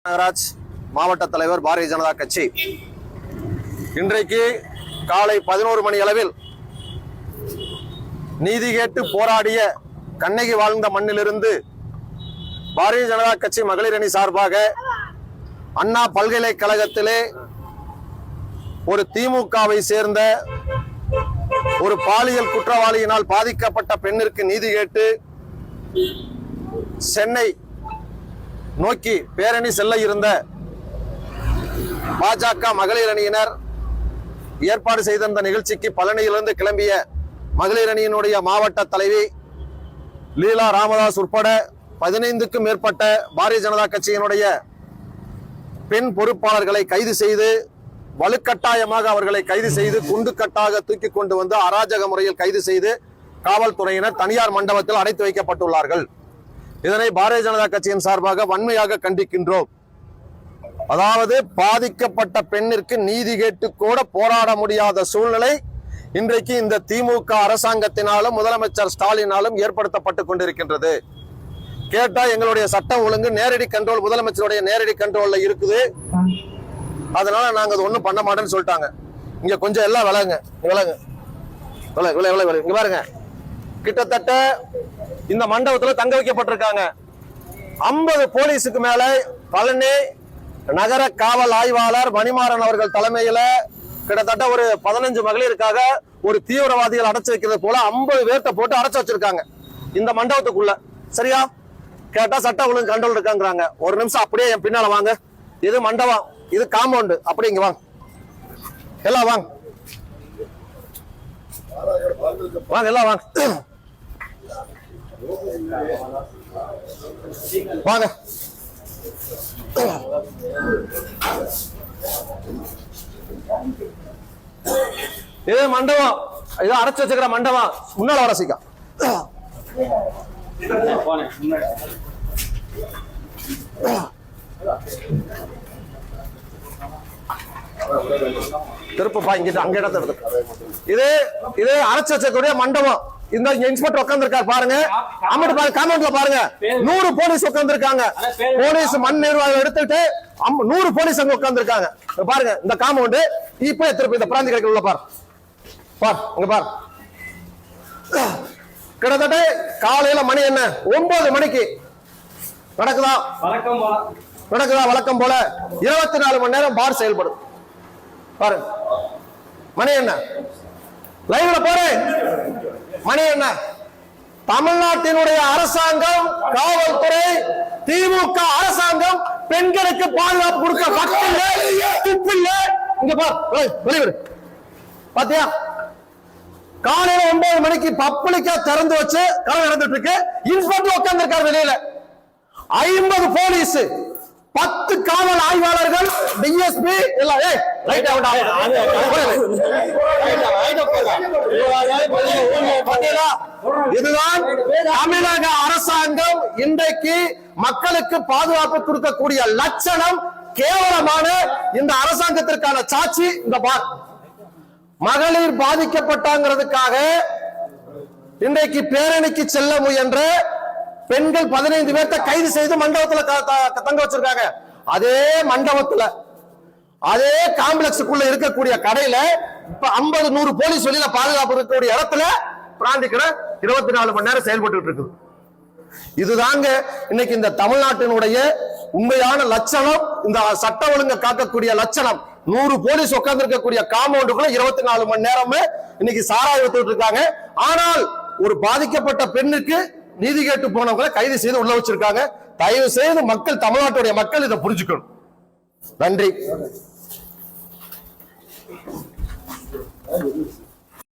நாகராஜ் மாவட்ட தலைவர் பாரதிய ஜனதா கட்சி. இன்றைக்கு காலை 11 மணி அளவில் நீதி கேட்டு போராடிய கண்ணகி வாழ்ந்த மண்ணிலிருந்து பாரதிய ஜனதா கட்சி மகளிர் அணி சார்பாக அண்ணா பல்கலைக்கழகத்திலே ஒரு திமுகவை சேர்ந்த ஒரு பாலியல் குற்றவாளியினால் பாதிக்கப்பட்ட பெண்ணிற்கு நீதி கேட்டு சென்னை நோக்கி பேரணி செல்ல இருந்த பாஜக மகளிர் அணியினர் ஏற்பாடு செய்திருந்த நிகழ்ச்சிக்கு பழனியிலிருந்து கிளம்பிய மகளிர் அணியினுடைய மாவட்ட தலைவி லீலா ராமதாஸ் உட்பட 15க்கும் மேற்பட்ட பாரதிய ஜனதா கட்சியினுடைய பெண் பொறுப்பாளர்களை கைது செய்து வலுக்கட்டாயமாக அவர்களை கைது செய்து குண்டுக்கட்டாக தூக்கி கொண்டு வந்து அராஜக முறையில் கைது செய்து காவல்துறையினர் தனியார் மண்டபத்தில் அடைத்து வைக்கப்பட்டுள்ளார்கள். இதனை பாரதிய ஜனதா கட்சியின் சார்பாக வன்மையாக கண்டிக்கின்றோம். அதாவது பாதிக்கப்பட்ட பெண்ணிற்கு நீதி கேட்டு கூட போராட முடியாத சூழ்நிலை இன்றைக்கு இந்த திமுக அரசாங்கத்தினாலும் முதலமைச்சர் ஸ்டாலினாலும் ஏற்படுத்தப்பட்டு கொண்டிருக்கின்றது. கேட்டா எங்களுடைய சட்டம் ஒழுங்கு நேரடி கண்ட்ரோல் முதலமைச்சருடைய நேரடி கண்ட்ரோல்ல இருக்குது, அதனால நாங்க அது ஒண்ணும் பண்ண மாட்டேன்னு சொல்லிட்டாங்க. இங்க கொஞ்சம் எல்லாம் விலகுங்க இங்க பாருங்க, கிட்டத்தட்ட இந்த மண்டபத்துல தங்க வைக்கப்பட்டிருக்காங்க. 50 போலீஸுக்கு மேல பழனி நகர காவல் ஆய்வாளர் மணிமாறன் அவர்கள் தலைமையில கிட்டத்தட்ட ஒரு 15 மகளிருக்காக ஒரு தீவிரவாதிகள் அடைச்சு வைக்கிறது போல 50 பேர்த்த போட்டு அடைச்சு வச்சிருக்காங்க இந்த மண்டபத்துக்குள்ள. சரியா? கேட்டா சட்ட ஒழுங்கு கண்ட்ரோல் இருக்காங்கிறாங்க. ஒரு நிமிஷம் அப்படியே என் பின்னால வாங்க. இது மண்டபம், இது காம்பவுண்டு. அப்படி இங்க வாங்க, எல்லாம் வாங்க வாங்க எல்லாம் வாங்க வாங்க. இது மண்டபம், இது அடைச்சு வச்சுக்கிற மண்டபம். முன்னால வர சீக்கா திருப்பா இங்கிட்ட அங்க இடத்த எடுத்து. இது அடைச்சு வச்சக்கூடிய மண்டபம். இந்த இன்ஸ்பெக்டர் உட்கார்ந்திருக்காரு பாருங்க, அம்மட்டு பாருங்க, காம்பவுண்ட்ல பாருங்க 100 போலீஸ் உட்கார்ந்திருக்காங்க. போலீஸ் மண் நிர்வாகம் எடுத்துட்டு 100 போலீஸ் அங்க உட்கார்ந்திருக்காங்க பாருங்க. இந்த காம்பவுண்ட் இப்ப திருப்பி இந்த பிராந்தி கடைக்குள்ள பாரு இங்க பாரு. கிட்டத்தட்ட காலையில மணி என்ன 9 மணிக்கு நடக்குதா வழக்கம் போல 24 மணி நேரம் பார் செயல்படும். பாரு மணி என்ன, லைவ்ல போறேன். மணி என்ன, தமிழ்நாட்டினுடைய அரசாங்கம், காவல்துறை, திமுக அரசாங்கம் பெண்களுக்கு பாதுகாப்பு கொடுக்க வக்கில்ல. இங்க பாரு, பாத்தியா? காலையில 9 மணிக்கு பப்ளிக்கா திறந்து வச்சு கதை நடந்துட்டு இருக்கு. இன்ஸ்பெக்டர் உட்கார்ந்து இருக்காரு வெளியில. 50 போலீஸ், 10 காவல் ஆய்வாளர்கள், டிஎஸ்பி எல்லாம். இதுதான் தமிழக அரசாங்கம் இன்றைக்கு மக்களுக்கு பாதுகாப்பு கொடுக்கக்கூடிய லட்சணம். கேவலமான இந்த அரசாங்கத்திற்கான சாட்சி இந்த பார். மகளிர் பாதிக்கப்பட்டாங்கிறதுக்காக இன்றைக்கு பேரணிக்கு செல்ல முயன்ற பெண்கள் 15 பேர்த்த கைது செய்து மண்டபத்துல தங்க வச்சிருக்காங்க. அதே மண்டபத்துல, அதே காம்ப்ளெக்ஸுக்குள்ள இருக்கக்கூடிய கடையில இப்ப 50-100 போலீஸ் வெளியில பாதுகாப்பு இருக்கக்கூடிய இடத்துல பிராந்தி கடை 24 மணி நேரம் செயல்பட்டு இருக்குது. இதுதாங்க இன்னைக்கு இந்த தமிழ்நாட்டினுடைய உண்மையான லட்சணம், இந்த சட்ட ஒழுங்கை காக்கக்கூடிய லட்சணம். 100 போலீஸ் உட்கார்ந்து இருக்கக்கூடிய காம்பவுண்டுக்குள்ள 24 மணி நேரமே இன்னைக்கு சாராயத்துட்டு இருக்காங்க. ஆனால் ஒரு பாதிக்கப்பட்ட பெண்ணுக்கு நீதி கேட்டு போனவங்களை கைது செய்து உள்ள வச்சிருக்காங்க. தயவு செய்து மக்கள், தமிழ்நாட்டுடைய மக்கள் இதை புரிஞ்சுக்கணும். நன்றி.